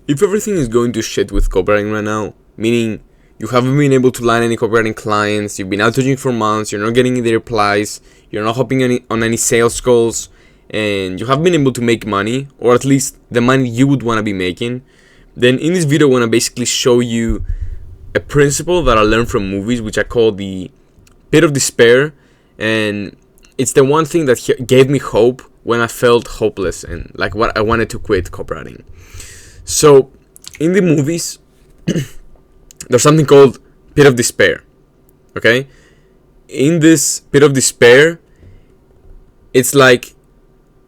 if everything is going to shit with copywriting right now, meaning you haven't been able to land any copywriting clients, you've been outreaching for months, you're not getting any replies, you're not hopping on any sales calls, and you haven't been able to make money, or at least the money you would want to be making, then in this video I want to basically show you a principle that I learned from movies, which I call the pit of despair, and it's the one thing that gave me hope when I felt hopeless and like what I wanted to quit copywriting. So in the movies, there's something called pit of despair. Okay, in this pit of despair, it's like,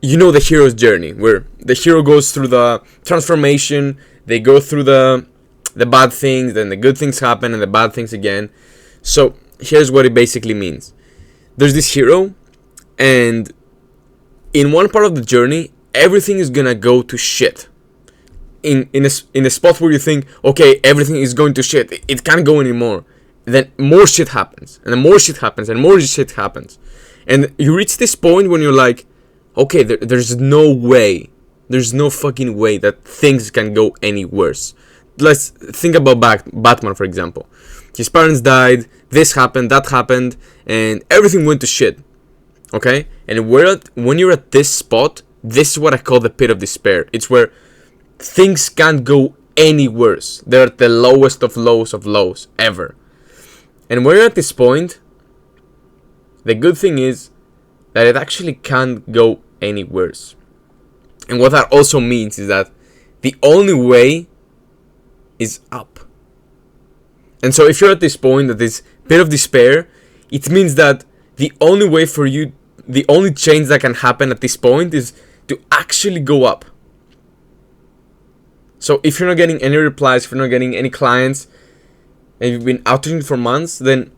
you know, the hero's journey, where the hero goes through the transformation, they go through the bad things, then the good things happen, and the bad things again. So here's what it basically means. There's this hero, and in one part of the journey, everything is gonna go to shit. In a spot where you think, okay, everything is going to shit, it can't go anymore. Then more shit happens, and then more shit happens, and more shit happens. And you reach this point when you're like, okay, there's no way, there's no fucking way that things can go any worse. Let's think about Batman, for example. His parents died, this happened, that happened, and everything went to shit. Okay? And when you're at this spot, this is what I call the pit of despair. It's where things can't go any worse. They're at the lowest of lows ever. And when you're at this point, the good thing is that it actually can't go any worse. And what that also means is that the only way is up. And so if you're at this point, at this pit of despair, it means that the only way for you, the only change that can happen at this point is to actually go up. So if you're not getting any replies, if you're not getting any clients, and you've been outreaching for months, then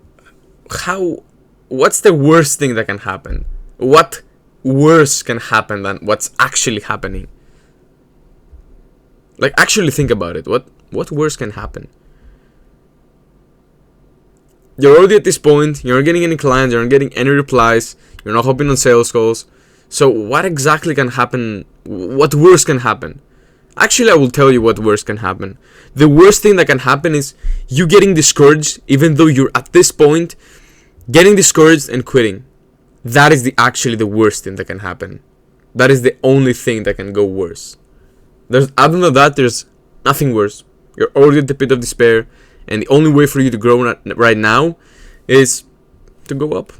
what's the worst thing that can happen? What worse can happen than what's actually happening? Like, actually think about it. What worse can happen? You're already at this point, you're not getting any clients, you're not getting any replies, you're not hopping on sales calls. So what exactly can happen? What worse can happen? Actually, I will tell you what worse can happen. The worst thing that can happen is you getting discouraged, even though you're at this point, getting discouraged and quitting. That is actually the worst thing that can happen. That is the only thing that can go worse. Other than that, there's nothing worse. You're already at the pit of despair, and the only way for you to grow right now is to go up.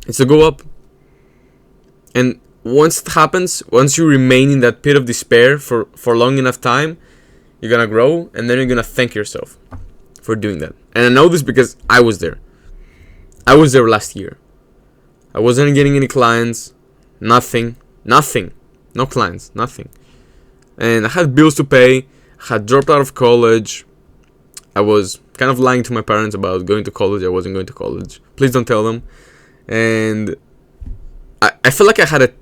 It's to go up. And once it happens, once you remain in that pit of despair for long enough time, you're gonna grow, and then you're gonna thank yourself for doing that. And I know this because I was there. I was there last year. I wasn't getting any clients, nothing, no clients, nothing. And I had bills to pay, I had dropped out of college. I was kind of lying to my parents about going to college. I wasn't going to college. Please don't tell them. And I felt like I had a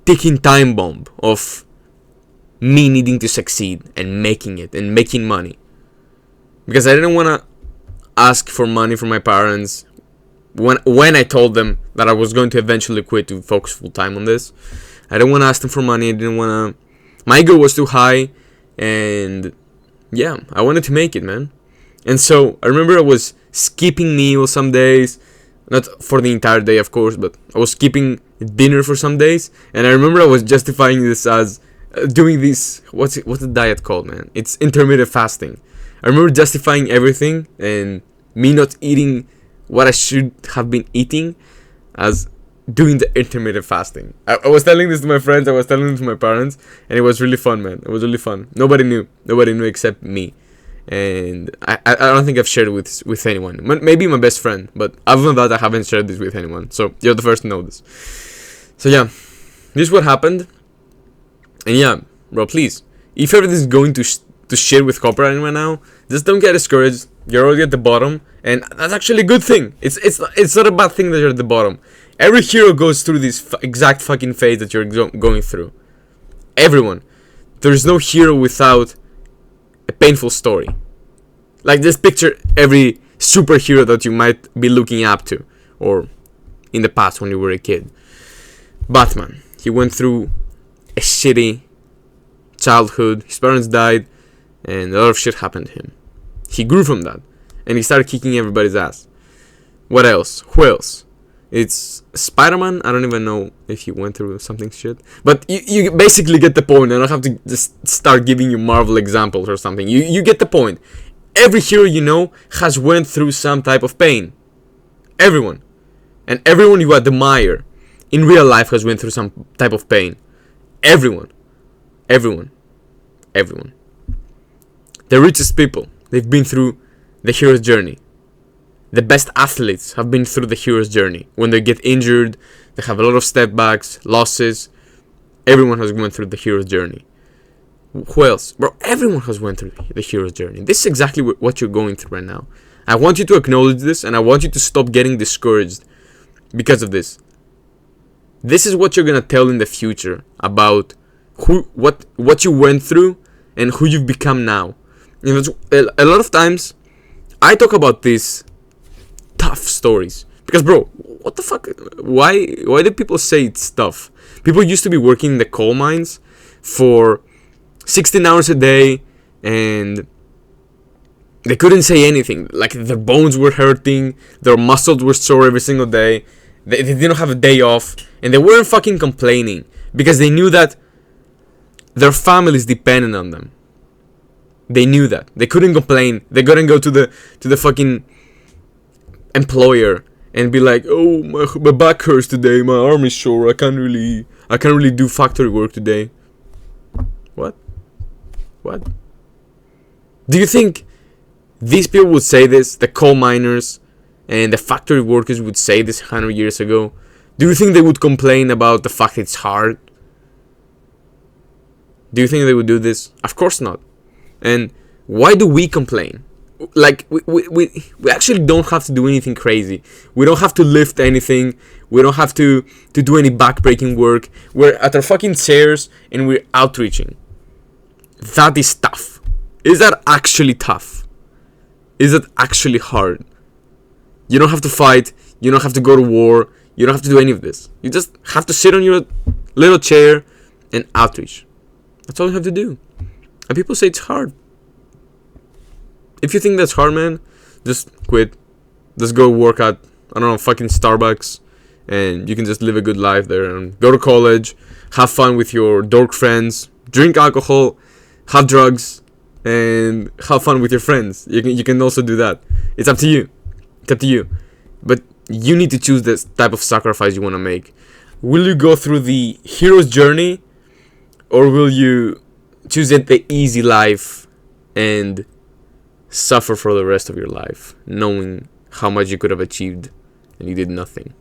ticking time bomb of me needing to succeed and making it and making money. Because I didn't want to ask for money from my parents when I told them that I was going to eventually quit to focus full time on this. I didn't want to ask them for money. I didn't want to. My ego was too high, and yeah, I wanted to make it, man. And so I remember I was skipping meals some days, not for the entire day, of course, but I was skipping dinner for some days. And I remember I was justifying this as doing this. What's the diet called, man? It's intermittent fasting. I remember justifying everything and me not eating what I should have been eating as doing the intermittent fasting. I was telling this to my friends, I was telling it to my parents, and it was really fun, man. It was really fun. Nobody knew except me. And I don't think I've shared it with anyone. Maybe my best friend, but other than that, I haven't shared this with anyone. So you're the first to know this. So yeah, this is what happened. And yeah, bro, please, if everything is going to shit with copywriting right now, just don't get discouraged. You're already at the bottom, and that's actually a good thing. It's not a bad thing that you're at the bottom. Every hero goes through this exact fucking phase that you're going through. Everyone. There's no hero without a painful story. Like, just picture every superhero that you might be looking up to, or in the past when you were a kid. Batman, he went through a shitty childhood. His parents died, and a lot of shit happened to him. He grew from that, and he started kicking everybody's ass. What else? Who else? It's Spider-Man. I don't even know if he went through something shit. But you basically get the point. I don't have to just start giving you Marvel examples or something. You get the point. Every hero you know has went through some type of pain. Everyone. And everyone you admire in real life has went through some type of pain. Everyone. Everyone. Everyone. The richest people, they've been through the hero's journey. The best athletes have been through the hero's journey. When they get injured, they have a lot of setbacks, losses. Everyone has gone through the hero's journey. Who else? Bro, everyone has went through the hero's journey. This is exactly what you're going through right now. I want you to acknowledge this, and I want you to stop getting discouraged because of this. This is what you're gonna tell in the future about what you went through and who you've become now. You know, a lot of times I talk about this tough stories because, bro, what the fuck, why do people say it's tough? People used to be working in the coal mines for 16 hours a day, and they couldn't say anything. Like, their bones were hurting, their muscles were sore every single day, they didn't have a day off, and they weren't fucking complaining because they knew that their families depended on them. They knew that. They couldn't complain. They couldn't go to the fucking employer and be like, oh, my back hurts today, my arm is sore, I can't really do factory work today. What? Do you think these people would say this? The coal miners and the factory workers would say this 100 years ago? Do you think they would complain about the fact it's hard? Do you think they would do this? Of course not. And why do we complain? Like, we actually don't have to do anything crazy. We don't have to lift anything. We don't have to do any back-breaking work. We're at our fucking chairs and we're outreaching. That is tough. Is that actually tough? Is that actually hard? You don't have to fight. You don't have to go to war. You don't have to do any of this. You just have to sit on your little chair and outreach. That's all you have to do. And people say it's hard. If you think that's hard, man, just quit. Just go work at, I don't know, fucking Starbucks, and you can just live a good life there and go to college, have fun with your dork friends, drink alcohol, have drugs, and have fun with your friends. You can also do that. It's up to you. It's up to you. But you need to choose the type of sacrifice you want to make. Will you go through the hero's journey, or will you choose the easy life and suffer for the rest of your life, knowing how much you could have achieved and you did nothing?